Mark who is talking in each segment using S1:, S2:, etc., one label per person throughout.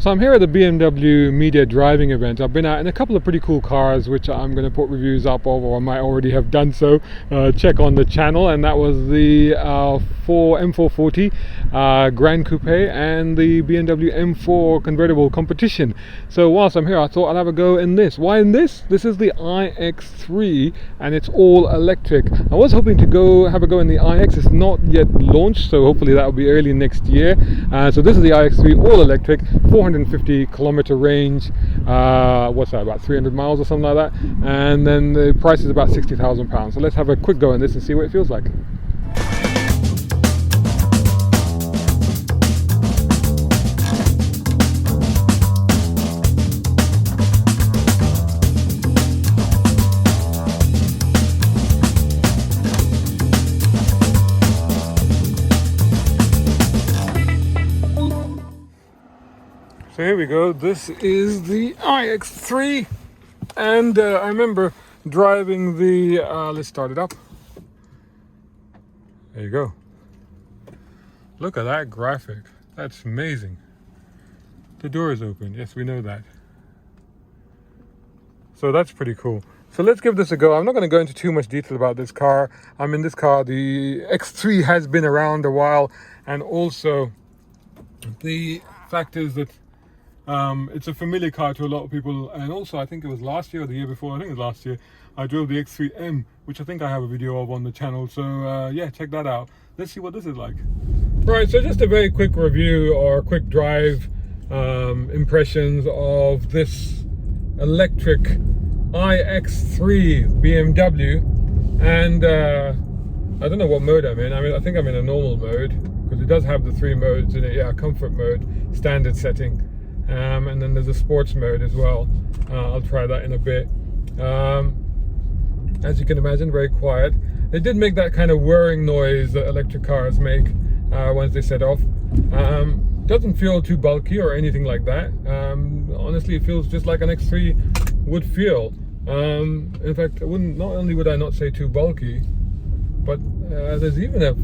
S1: So I'm here at the BMW Media Driving event. I've been out in a couple of pretty cool cars which I'm going to put reviews up of, or I might already have done so. Check on the channel. And that was the M440 Grand Coupe and the BMW M4 convertible competition. So whilst I'm here, I thought I'd have a go in this. Why in this? This is the iX3 and it's all electric. I was hoping to have a go in the iX. It's not yet launched, so hopefully that will be early next year. So this is the iX3 all electric, 450 kilometer range, what's that, about 300 miles or something like that, and then the price is about £60,000. So let's have a quick go in this and see what it feels like. So here we go, this is the iX3, and I remember driving the, let's start it up. There you go. Look at that graphic, that's amazing. The door is open, yes, we know that. So that's pretty cool. So let's give this a go. I'm not going to go into too much detail about this car. I mean, this car, the X3, has been around a while, and also the fact is that it's a familiar car to a lot of people. And also, I think it was last year or the year before, I think it was last year, I drove the X3M, which I think I have a video of on the channel. So yeah, check that out. Let's see what this is like. Right, so just a very quick review or quick drive impressions of this electric iX3 BMW. And I don't know what mode I'm in. I think I'm in a normal mode, because it does have the 3 modes in it. Yeah, comfort mode, standard setting. And then there's a sports mode as well. I'll try that in a bit. As you can imagine, very quiet. They did make that kind of whirring noise that electric cars make once they set off. Doesn't feel too bulky or anything like that. Honestly, it feels just like an X3 would feel. In fact, not only would I not say too bulky, but there's even a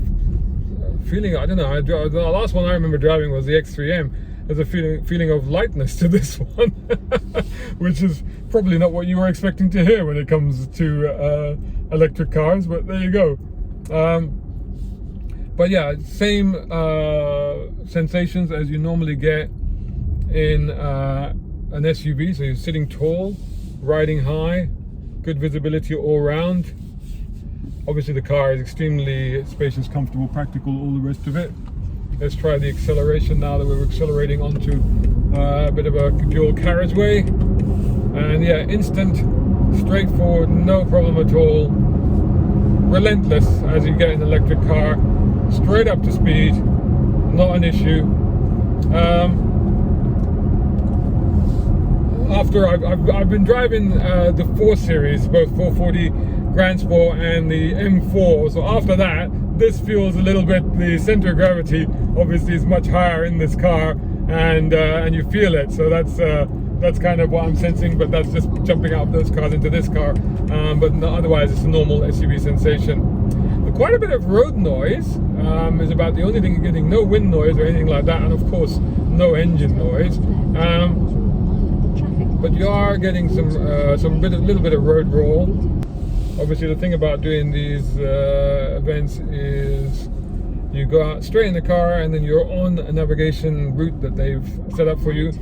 S1: feeling, I don't know, the last one I remember driving was the X3M. There's a feeling of lightness to this one, which is probably not what you were expecting to hear when it comes to electric cars, but there you go. But yeah, same sensations as you normally get in an SUV. So you're sitting tall, riding high, good visibility all around. Obviously the car is extremely spacious, comfortable, practical, all the rest of it. Let's try the acceleration now that we're accelerating onto a bit of a dual carriageway. And yeah, instant, straightforward, no problem at all. Relentless as you get in an electric car. Straight up to speed, not an issue. After I've been driving the 4 Series, both 440 Grand Sport and the M4. So after that, this feels a little bit, the center of gravity obviously is much higher in this car, and you feel it. So that's kind of what I'm sensing, but that's just jumping out of those cars into this car. But no, otherwise it's a normal SUV sensation. Quite a bit of road noise is about the only thing you're getting. No wind noise or anything like that, and of course no engine noise. But you are getting little bit of road roll. Obviously, the thing about doing these events is you go out straight in the car and then you're on a navigation route that they've set up for you.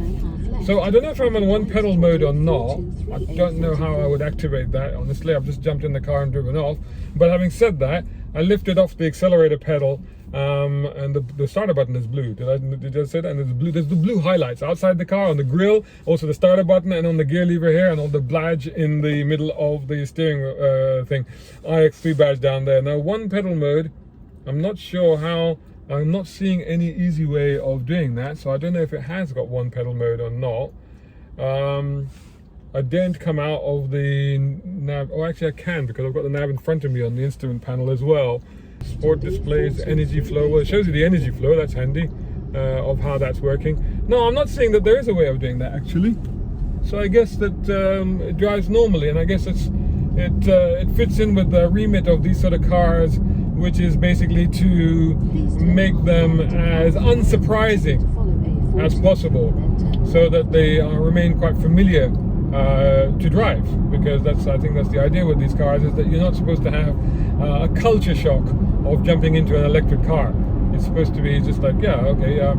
S1: So I don't know if I'm on one pedal mode or not. I don't know how I would activate that. Honestly, I've just jumped in the car and driven off. But having said that, I lifted off the accelerator pedal, and the starter button is blue. Did I say that? And there's the blue highlights outside the car on the grille, also the starter button, and on the gear lever here, and on the badge in the middle of the steering thing. iX3 badge down there. Now, one pedal mode, I'm not sure how. I'm not seeing any easy way of doing that, so I don't know if it has got one pedal mode or not. I didn't come out of the nav. Oh, actually I can, because I've got the nav in front of me on the instrument panel as well. Sport displays, energy flow. Well, it shows you the energy flow, that's handy, of how that's working. No, I'm not saying that there is a way of doing that actually. So I guess that it drives normally, and I guess it fits in with the remit of these sort of cars, which is basically to make them as unsurprising as possible. so that they remain quite familiar to drive, because I think that's the idea with these cars, is that you're not supposed to have a culture shock of jumping into an electric car. It's supposed to be just like, yeah, okay, it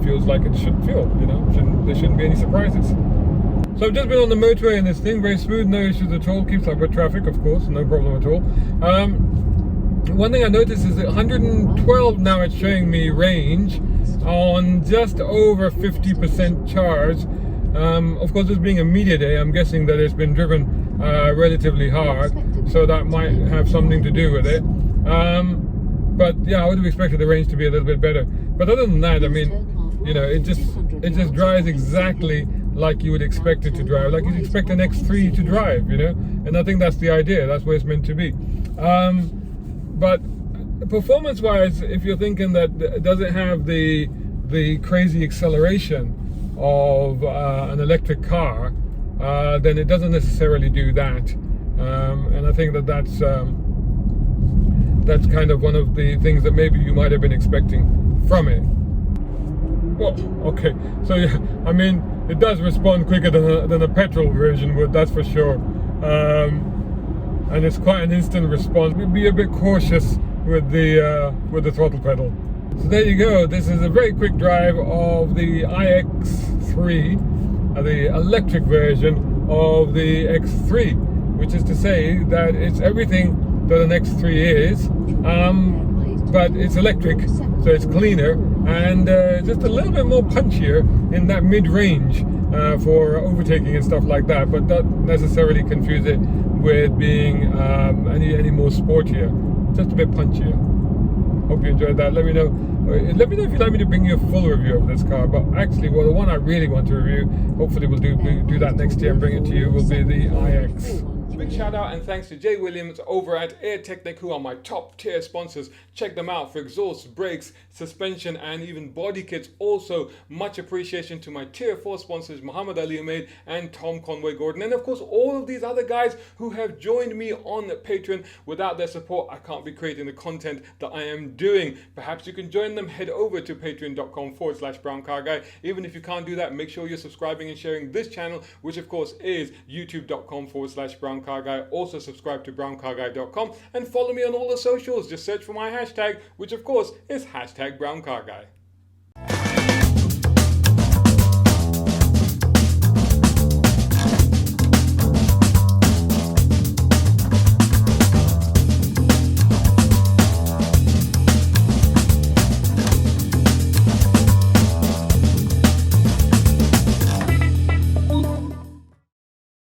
S1: feels like it should feel, you know, there shouldn't be any surprises. So I've just been on the motorway in this thing, very smooth, no issues at all, keeps up with traffic, of course, no problem at all. One thing I noticed is that 112 now it's showing me range on just over 50% charge. Of course, this being a media day, I'm guessing that it's been driven relatively hard, so that might have something to do with it. But yeah, I would have expected the range to be a little bit better. But other than that, I mean, you know, it just drives exactly like you would expect it to drive, like you'd expect an X3 to drive, you know. And I think that's the idea. That's what it's meant to be. But performance-wise, if you're thinking that does it have the crazy acceleration of an electric car, then it doesn't necessarily do that. And I think that's kind of one of the things that maybe you might have been expecting from it. Well, okay, so yeah, I mean, it does respond quicker than a petrol version would, that's for sure. And it's quite an instant response. Be a bit cautious with the throttle pedal. So there you go. This is a very quick drive of the iX3, the electric version of the X3, which is to say that it's everything that an X3 is, but it's electric, so it's cleaner and just a little bit more punchier in that mid-range for overtaking and stuff like that, but not necessarily confuse it with being any more sportier, just a bit punchier. Hope you enjoyed that. Let me know if you'd like me to bring you a full review of this car. But actually, well, the one I really want to review, hopefully we'll do that next year and bring it to you, will be the iX. Big shout out and thanks to Jay Williams over at Air Technic, who are my top tier sponsors. Check them out for exhaust, brakes, suspension and even body kits. Also, much appreciation to my tier 4 sponsors, Muhammad Ali Ahmed and Tom Conway Gordon. And of course, all of these other guys who have joined me on Patreon. Without their support, I can't be creating the content that I am doing. Perhaps you can join them. Head over to patreon.com/browncarguy. Even if you can't do that, make sure you're subscribing and sharing this channel, which of course is youtube.com/browncarguy. Also subscribe to browncarguy.com and follow me on all the socials. Just search for my hashtag, which of course is #browncarguy.